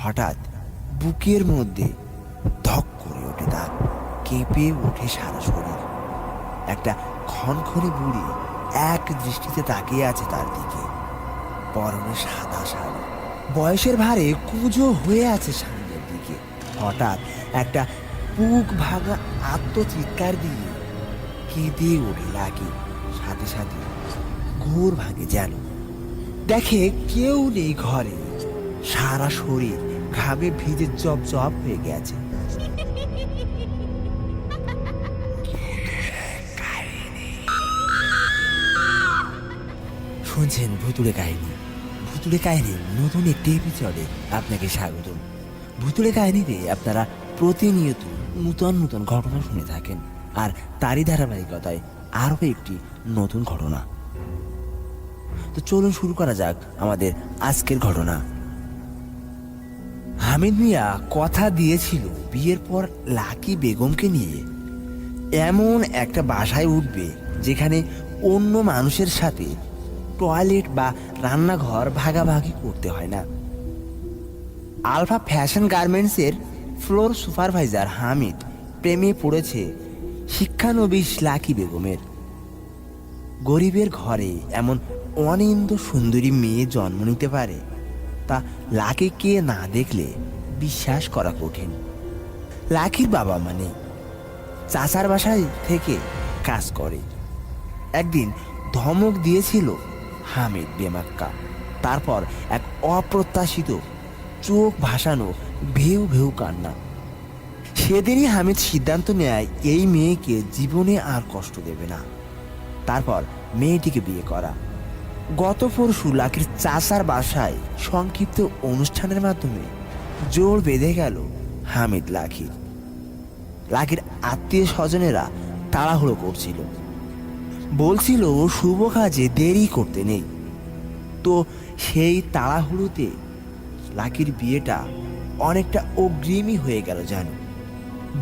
হঠাৎ বুকের মধ্যে ধক করে ওঠে তার, কেঁপে ওঠে সারা শরীর। একটা ক্ষণক্ষণে বুড়ি এক দৃষ্টিতে তাকিয়ে আছে তার দিকে। পরনে সাদা শাড়ি, বয়সের ভারে কুঁজো হয়ে আছে সামনের দিকে। হঠাৎ একটা বুক ভাঙা আত্মচিৎকার দিয়ে কেঁদে ওঠে লাকি। সাথে সাথে ঘোর ভাঙে যেন, দেখে কেউ নেই ঘরে। সারা শরীর ঘামে ভিজে জব জব হয়ে গেছে। শুনছেন ভুতুড়ে কাহিনী। ভুতুড়ে কাহিনীর নতুন একটি এপিসোডে আপনাকে স্বাগতম। ভুতুড়ে কাহিনীতে আপনারা প্রতিনিয়ত নূতন নূতন ঘটনা শুনে থাকেন, আর তারই ধারাবাহিকতায় আরও একটি নতুন ঘটনা। তো চলুন শুরু করা যাক আমাদের আজকের ঘটনা। হামিদ মিয়া কথা দিয়েছিল বিয়ের পর লাকি বেগমকে নিয়ে এমন একটা বাসায় উঠবে যেখানে অন্য মানুষের সাথে টয়লেট বা রান্নাঘর ভাগাভাগি করতে হয় না। আলফা ফ্যাশন গার্মেন্টসের ফ্লোর সুপারভাইজার হামিদ প্রেমে পড়েছে শিক্ষানবিশ লাকি বেগমের। গরিবের ঘরে এমন অনিন্দ সুন্দরী মেয়ে জন্ম নিতে পারে তা লাকিকে না দেখলে বিশ্বাস করা কঠিন। লাকির বাবা মানে চাচার বাসায় থেকে কাজ করে। একদিন ধমক দিয়েছিল হামিদ বেমাক্কা। তারপর এক অপ্রত্যাশিত চোখ ভাসানো ভেউ ভেউ কান্না। সেদিনই হামিদ সিদ্ধান্ত নেয় এই মেয়েকে জীবনে আর কষ্ট দেবে না। তারপর মেয়েটিকে বিয়ে করা। গত পরশু লাকির চাচার বাসায় সংক্ষিপ্ত অনুষ্ঠানের মাধ্যমে জোর বেঁধে গেল হামিদ লাকির। লাকির আত্মীয় স্বজনেরা তাড়াহুড়ো করছিল, বলছিল শুভ কাজে দেরি করতে নেই। তো সেই তাড়াহুড়োতে লাকির বিয়েটা অনেকটা অগ্রিমই হয়ে গেল যেন।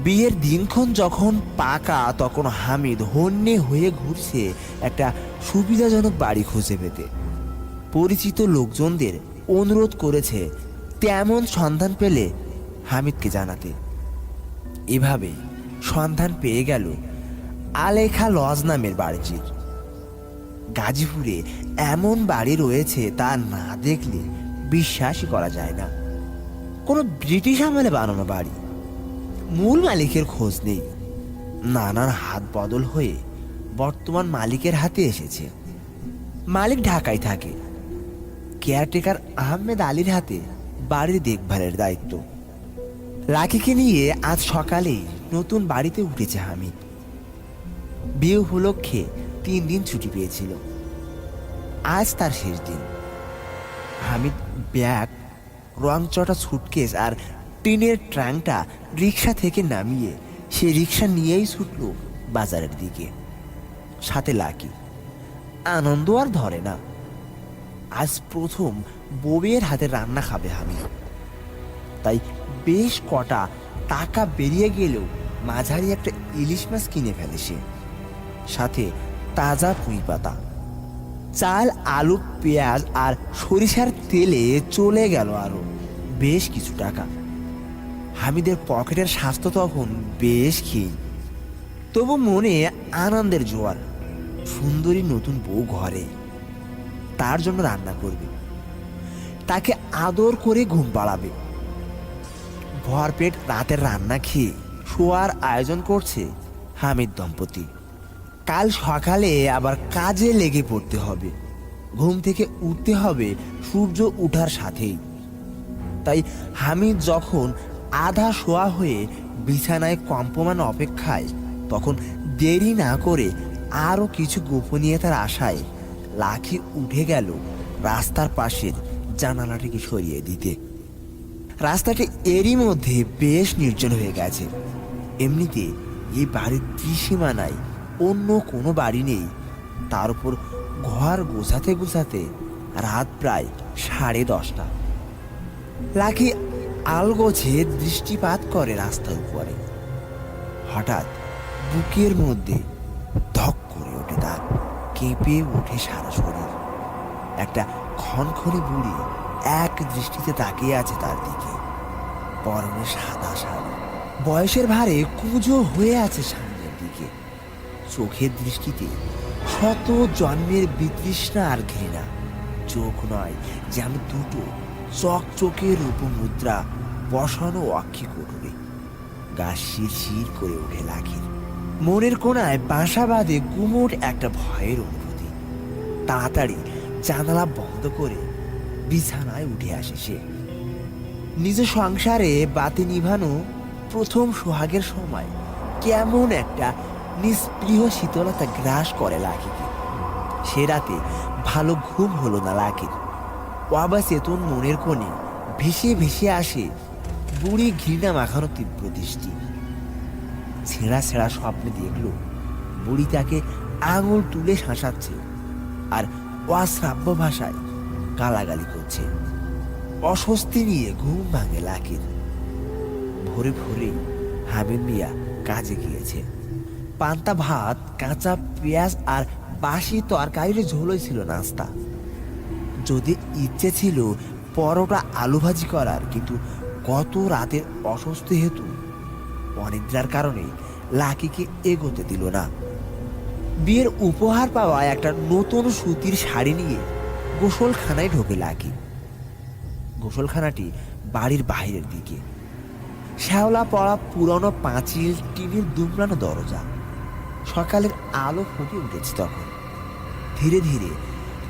বিয়ের দিনক্ষণ যখন পাকা তখন হামিদ হন্যে হয়ে ঘুরছে একটা সুবিধাজনক বাড়ি খুঁজে পেতে। পরিচিত লোকজনদের অনুরোধ করেছে তেমন সন্ধান পেলে হামিদকে জানাতে। এভাবে সন্ধান পেয়ে গেল আলেখা লজ নামের বাড়িটির। গাজীপুরে এমন বাড়ি রয়েছে তা না দেখলে বিশ্বাসই করা যায় না। কোনো ব্রিটিশ আমলে বানানো বাড়ি। মূল মালিকের খোঁজ নেই, নানান হাত বদল হয়ে বর্তমান মালিকের হাতে এসেছে। মালিক ঢাকায় থাকে। কেয়ারটেকার আহমেদ আলীর হাতে বাড়ির দেখভালের দায়িত্ব। লাকিকে নিয়ে আজ সকালেই নতুন বাড়িতে উঠেছে হামিদ। বিয়ে উপলক্ষে 3 দিন ছুটি পেয়েছিল। আজ তার শেষ দিন। হামিদ ব্যাগ, রংচটা সুটকেস আর টিনের ট্রাঙ্কটা রিক্সা থেকে নামিয়ে সে রিক্সা নিয়েই ছুটল বাজারের দিকে। সাথে লাকি। আনন্দ আর ধরে না। আজ প্রথম বউয়ের হাতে রান্না খাবে হামিদ। তাই বেশ কটা টাকা বেরিয়ে গেলেও মাঝারি একটা ইলিশ মাছ কিনে ফেলে সে, সাথে তাজা পুঁই পাতা। চাল, আলু, পেঁয়াজ আর সরিষার তেলে চলে গেল আরো বেশ কিছু টাকা। হামিদের পকেটের স্বাস্থ্য তখন বেশ ক্ষীণ, তবু মনে আনন্দের জোয়ার। সুন্দরী নতুন বউ ঘরে, তার জন্য রান্না করবে, তাকে আদর করে ঘুম পাড়াবে। ভরপেট রাতের রান্না খেয়ে শোয়ার আয়োজন করছে হামিদ দম্পতি। কাল সকালে আবার কাজে লেগে পড়তে হবে। ঘুম থেকে উঠতে হবে সূর্য ওঠার সাথেই। তাই হামিদ যখন আধা শোয়া হয়ে বিছানায় কম্পমান অপেক্ষায়, তখন দেরি না করে আরও কিছু গোপনীয়তার আশায় লাকি উঠে গেল রাস্তার পাশের জানালাটিকে সরিয়ে দিতে। রাস্তাটি এরই মধ্যে বেশ নির্জন হয়ে গেছে। এমনিতে এই বাড়ির ত্রিসীমানায় অন্য কোনো বাড়ি নেই। তার উপর ঘর গোছাতে গোছাতে রাত প্রায় 10:30। লাকি আলগোছে দৃষ্টিপাত করে রাস্তার উপরে। হঠাৎ বুকের মধ্যে ধক করে ওঠে তার, কেঁপে ওঠে সারা শরীর। একটা ক্ষণক্ষণে বুড়ি এক দৃষ্টিতে তাকিয়ে আছে তার দিকে। পরনে সাদা শাড়ি, বয়সের ভারে কুঁজো হয়ে আছে সামনের দিকে। চোখের দৃষ্টিতে শত জন্মের বিতৃষ্ণা আর ঘৃণা। চোখ নয়, যেন দুটো চকচকে রূপমুদ্রা বসানো অক্ষি কোটরে। গা শিরশির করে ওঠে লাখির। মনের কোণায় বাসা বাঁধে গুমোট একটা ভয়ের অনুভূতি। তাড়াতাড়ি জানালা বন্ধ করে বিছানায় উঠে আসে সে। নিজ সংসারে বাতি নিভানো প্রথম সোহাগের সময় কেমন একটা নিস্পৃহ শীতলতা গ্রাস করে লাখিকে। সে রাতে ভালো ঘুম হলো না লাখির। অবাচেতন মনের কোণে ভেসে ভেসে আসে বুড়ি ঘৃণা মাখানো তীব্র দৃষ্টি। ছেঁড়া ছেঁড়া স্বপ্নে দেখলো বুড়ি তাকে আঙুল তুলে শাসাচ্ছে আর অশ্রাব্য ভাষায় গালাগালি করছে। অস্বস্তি নিয়ে ঘুম ভাঙে লাখির। ভোরে ভোরে হামিদ মিয়া কাজে গিয়েছে। পান্তা ভাত, কাঁচা পেঁয়াজ আর বাসি তরকারির ঝোলই ছিল নাস্তা। যদি ইচ্ছে ছিল পরোটা আলু ভাজি করার, কিন্তু গত রাতের অস্বস্তি হেতু অনিদ্রার কারণে লাকিকে এগোতে দিল না। বিয়ের উপহার পাওয়া একটা নতুন সুতির শাড়ি নিয়ে গোসলখানায় ঢোকে লাকি। গোসলখানাটি বাড়ির বাইরের দিকে। শ্যাওলা পড়া পুরনো পাঁচিল, টিনের দুমড়ানো দরজা। সকালের আলো ফুটে উঠেছে তখন। ধীরে ধীরে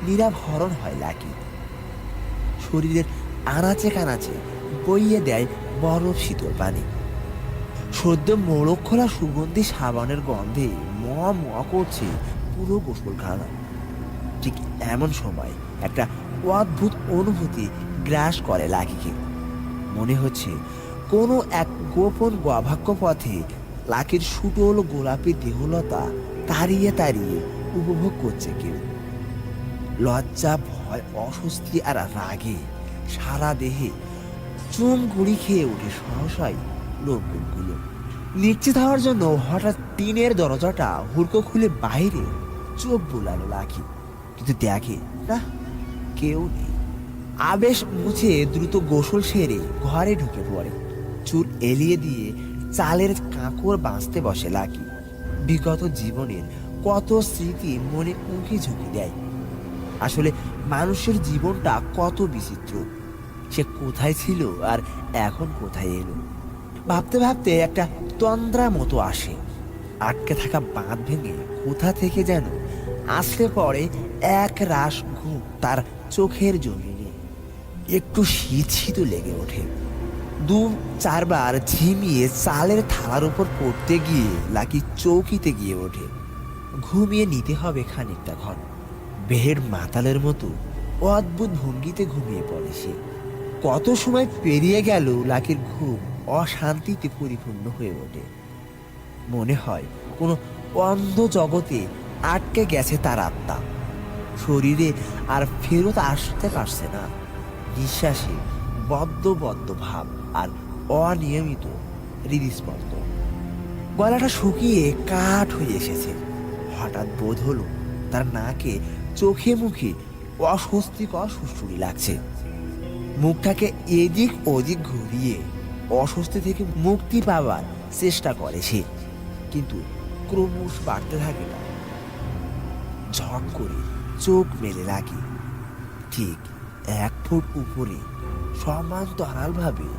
নীরব হরণ হয় লাকি। শরীরের আনাচে কানাচে বইয়ে দেয় বরফ শীতল পানি। সদ্য মোড়ক খোলা সুগন্ধি সাবানের গন্ধে ম করছে পুরো গোসলখানা। ঠিক এমন সময় একটা অদ্ভুত অনুভূতি গ্রাস করে লাকিকে। মনে হচ্ছে কোনো এক গোপন গবাক্ষ পথে লাকির সুটল গোলাপি দেহলতা তাড়িয়ে তাড়িয়ে উপভোগ করছে কেউ। লজ্জা, ভয়, অস্বস্তি আর রাগে সারা দেহে চুম গুড়ি খেয়ে ওঠে সহসাই লোকগুলো। নিশ্চিত হওয়ার জন্য হঠাৎ টিনের দরজাটা হুড়কো খুলে বাইরে চোখ বুলালো লাকি, কিন্তু দেখে না, কেউ নেই। আবেশ মুছে দ্রুত গোসল সেরে ঘরে ঢুকে পড়ে। চুল এলিয়ে দিয়ে চালের কাঁকড় বাঁচতে বসে লাকি। বিগত জীবনের কত স্মৃতি মনে উঁকি ঝুঁকি দেয়। আসলে মানুষের জীবনটা কত বিচিত্র। সে কোথায় ছিল আর এখন কোথায় এলো। ভাবতে ভাবতে একটা তন্দ্রা মতো আসে। আটকে থাকা বাঁধ ভেঙে কোথা থেকে যেন আসলে পড়ে এক রাশ ঘুম তার চোখের জমিনে। একটু শীত শীত লেগে ওঠে। দু চারবার ঝিমিয়ে চালের থালার উপর পড়তে গিয়ে লাকি চৌকিতে গিয়ে ওঠে। ঘুমিয়ে নিতে হবে খানিকটা ঘন। বেহের মাতালের মতো অদ্ভুত ভঙ্গিতে ঘুমিয়ে পড়ে সে। কত সময় পেরিয়ে গেল লাকির ঘুম অশান্তিতে পরিপূর্ণ হয়ে ওঠে। মনে হয় কোনো অন্ধ জগতে আটকে গেছে তার আত্মা। শরীরে আর ফেরত আসতে পারছে না। নিঃশ্বাসে বদ্ধ বদ্ধ ভাব আর অনিয়মিত হৃদস্পন্দন। গলাটা শুকিয়ে কাঠ হয়ে এসেছে। হঠাৎ বোধ হলো তার নাকে, চোখে মুখে অস্বস্তিকর সুড়সুড়ি লাগছে। মুখটাকে এদিক ওদিক ঘুরিয়ে অস্বস্তি থেকে মুক্তি পাওয়ার চেষ্টা করে সে, কিন্তু ক্রমশ বাড়তে থাকে না। ঝক করে চোখ মেলে লাগে। ঠিক 1 ফুট উপরে সমান্তরালভাবে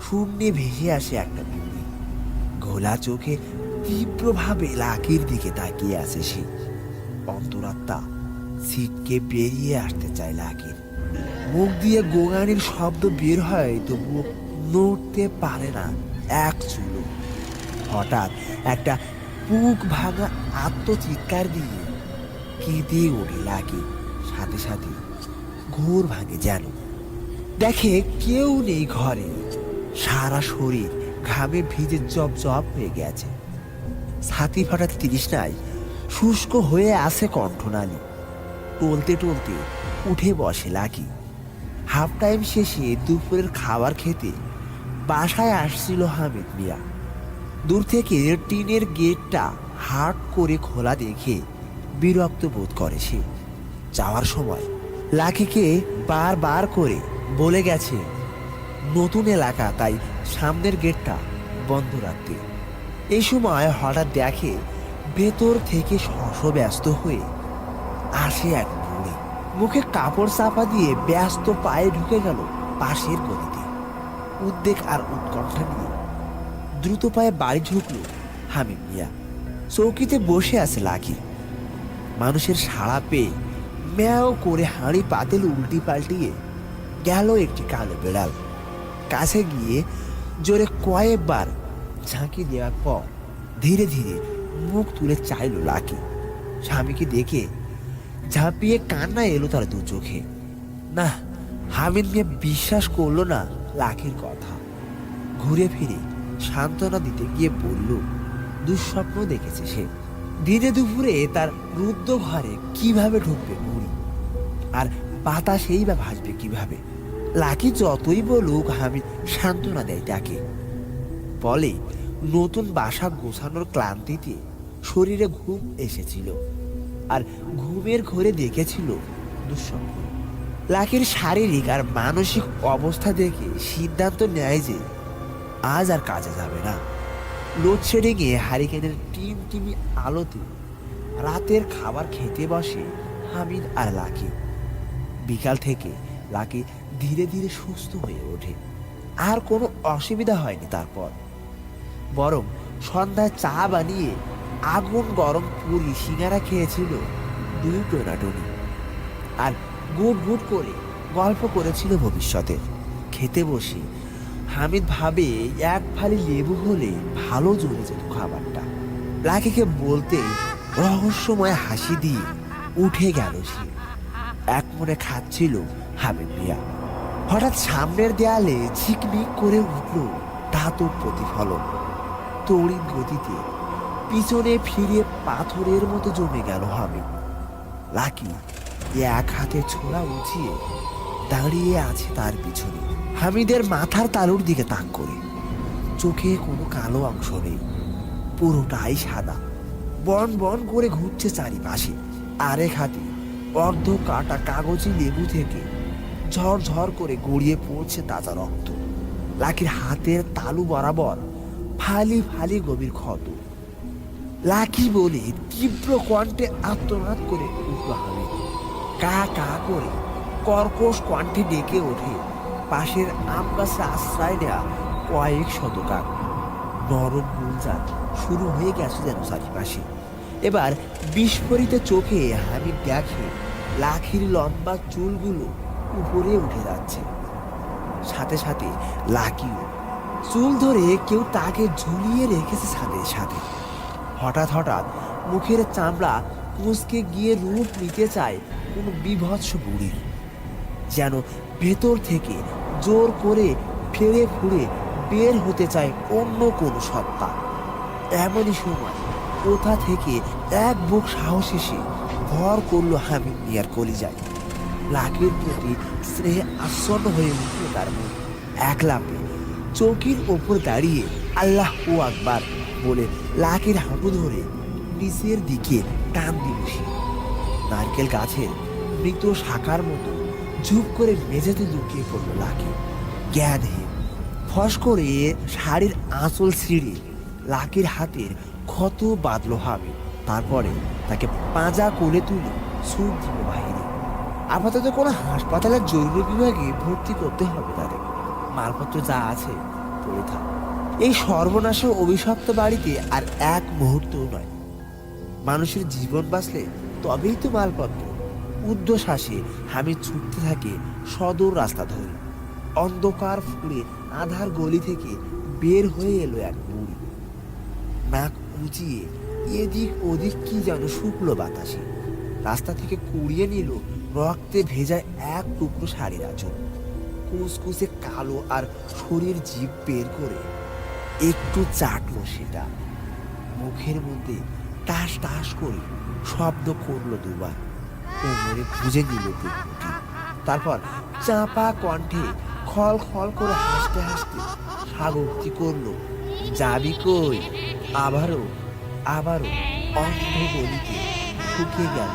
শূন্যে ভেসে আসে একটা বুড়ি। ঘোলা চোখে তীব্রভাবে লাকির দিকে তাকিয়ে আছে সে। অন্তরাত্মা ছিটকে বেরিয়ে আসতে চায় লাকির। মুখ দিয়ে গোগানির শব্দ বের হয়, তবুও নড়তে পারে না এক চুলো। হঠাৎ একটা বুক ভাঙা আত্মচিৎকার দিয়ে কেঁদে ওঠে লাকি। সাথে সাথে ঘোর ভাঙে যেন। দেখে কেউ নেই ঘরে। সারা শরীর ঘামে ভিজে জব জব হয়ে গেছে। ছাতি ফাটা তৃষ্ণায় শুষ্ক হয়ে আসে কণ্ঠনালী। টলতে টলতে উঠে বসে লাকি। হাফ টাইম শেষে দুপুরের খাবার খেতে বাসায় আসছিল হামিদ মিয়া। দূর থেকে টিনের গেটটা হাট করে খোলা দেখে বিরক্ত বোধ করে সে। যাওয়ার সময় লাকিকে বারবার করে বলে গেছে, নতুন এলাকা, তাই সামনের গেটটা বন্ধ রাখতে। এই সময় হঠাৎ দেখে ভেতর থেকে ব্যস্ত হয়ে আসে এক বুড়ি। মুখে কাপড় চাপা দিয়ে ব্যস্ত পায়ে ঢুকে গেল পাশের গলিতে। উদ্বেগ আর উৎকণ্ঠা নিয়ে দ্রুত পায়ে বাড়ি ঢুকলো হামিদ মিয়া। চৌকিতে বসে আছে লাকি। মানুষের সাড়া পেয়ে ম্যাও করে হাঁড়ি পাতিল উল্টি পাল্টিয়ে গেল একটি কালো বেড়াল। কাছে গিয়ে জোরে কয়েকবার ঝাঁকি দেওয়ার পর ধীরে ধীরে মুখ তুলে চাইল লাকি। স্বামীকে দেখে ঝাঁপিয়ে কান্না এলো তার দু চোখে। না, হামিদ মিয়া বিশ্বাস করলো না লাকির কথা। ঘুরে ফিরে সান্ত্বনা দিতে গিয়ে বলল, দুঃস্বপ্ন দেখেছে সে। দিনে দুপুরে তার রুদ্ধ ঘরে কিভাবে ঢুকবে বুড়ি, আর বাতাসেই বা ভাসবে কিভাবে? লাকি যতই বলুক হামিদ সান্ত্বনা দেয় তাকে। বলে নতুন বাসা গোছানোর ক্লান্তিতে শরীরে ঘুম এসেছিল, আর ঘুমের ঘরে দেখেছিল দুঃস্বপ্ন। লাকির শারীরিক আর মানসিক অবস্থা দেখে সিদ্ধান্ত নেয় যে আজ আর কাজে যাবে না। লোডশেডিংয়ে হারিকেনের টিমটিমি আলোতে রাতের খাবার খেতে বসে হামিদ আর লাকি। বিকাল থেকে লাকি ধীরে ধীরে সুস্থ হয়ে ওঠে। আর কোনো অসুবিধা হয়নি তারপর। বরং সন্ধ্যায় চা বানিয়ে আগুন গরম পুরি সিঙ্গারা খেয়েছিল দুই টোনাটুনি, আর গুট গুট করে গল্প করেছিল ভবিষ্যতে। খেতে বসে হামিদ ভাবে এক ফালি লেবু হলে ভালো জমে যেত খাবারটা। লাকিকে বলতে রহস্যময় হাসি দিয়ে উঠে গেল সে। এক মনে খাচ্ছিল হামিদ মিয়া। হঠাৎ সামনের দেয়ালে ঝিকমিক করে উঠল ধাতব প্রতিফলন। তড়িৎ গতিতে পিছনে ফিরে পাথরের মতো জমে গেল হামিদ। লাকি এক হাতে ছোড়া উঠিয়ে দাঁড়িয়ে আছে তার পিছনে, হামিদের মাথার তালুর দিকে তাক করে। চোখে কোনো কালো অংশ নেই, পুরোটাই সাদা। বন বন করে ঘুরছে চারিপাশে। আরেক হাতে অর্ধ কাটা কাগজি লেবু থেকে ঝরঝর করে গড়িয়ে পড়ছে তাজা রক্ত। লাকির হাতের তালু বরাবর ফালি ফালি গভীর ক্ষত। লাকি বলে তীব্র কণ্ঠে আত্মনাদ করে উঠল হামিদ। কা কা করে কর্কশ কণ্ঠে ডেকে ওঠে পাশের আম গাছে আশ্রয় নেওয়া কয়েক শত কাক। নরম গুলজার শুরু হয়ে গেছে যেন চারিপাশে। এবার বিস্ফোরিত চোখে হামিদ দেখে লাখির লম্বা চুলগুলো উপরে উঠে যাচ্ছে। সাথে সাথে লাকিও চুল ধরে কেউ তাকে ঝুলিয়ে রেখেছে ছাদের সাথে। হঠাৎ হঠাৎ মুখের চামড়া কুঁচকে গিয়ে রূপ নিতে চায় কোনো বিভৎস বুড়ির, যেন ভেতর থেকে জোর করে ফেরে ফুড়ে বের হতে চায় অন্য কোনো সত্তা। এমনই সময় কোথা থেকে এক বুক সাহস এসে ভর করলো হামিদ মিয়ার কলিজায়। লাকির প্রতি স্নেহে আচ্ছন্ন হয়ে উঠল তার মুখ। এক লাফে চৌকির ওপর দাঁড়িয়ে আল্লাহ ও আকবার বলে লাকির হাঁটু ধরে নিচের দিকে টান দিল সে। নারকেল গাছের মৃত শাখার মতো ঝুপ করে মেঝেতে লুকিয়ে পড়লো লাকি। জ্ঞানহীন ফস করে শাড়ির আঁচল ছিঁড়ে লাকির হাতের ক্ষত বাঁধলো হামিদ। তারপরে তাকে পাঁজা করে তুলে ছুট দিল বাহিরে। আপাতত কোনো হাসপাতালের জরুরি বিভাগে ভর্তি করতে হবে তাদের। মালপত্র যা আছে পড়ে থাক। এই সর্বনাশ অভিশপ্ত বাড়িতে আর এক মুহূর্তও নয়। মানুষের জীবন বাঁচলে তবেই তো মালপত্র। ঊর্ধ্বশ্বাসে হামিদ ছুটতে থাকে সদর রাস্তা ধরে। অন্ধকার ফুড়ে আধার গলি থেকে বের হয়ে এলো এক বুড়ি। নাক উঁচিয়ে এদিক ওদিক কি যেন শুকলো বাতাসে। রাস্তা থেকে কুড়িয়ে নিল রক্তে ভেজা এক টুকরো শাড়ির আঁচল। কুচকুচে কালো আর শরীর জিভ বের করে একটু চাটলো সেটা। মুখের মধ্যে টাস টাস করে শব্দ করলো দুবার। কোমরে খুঁজে নিল টুকরোটি। তারপর চাপা কণ্ঠে খল খল করে হাসতে হাসতে স্বাগতি করলো, যাবি কই? আবারও আবারও অন্ধ গলিতে ঢুকে গেল।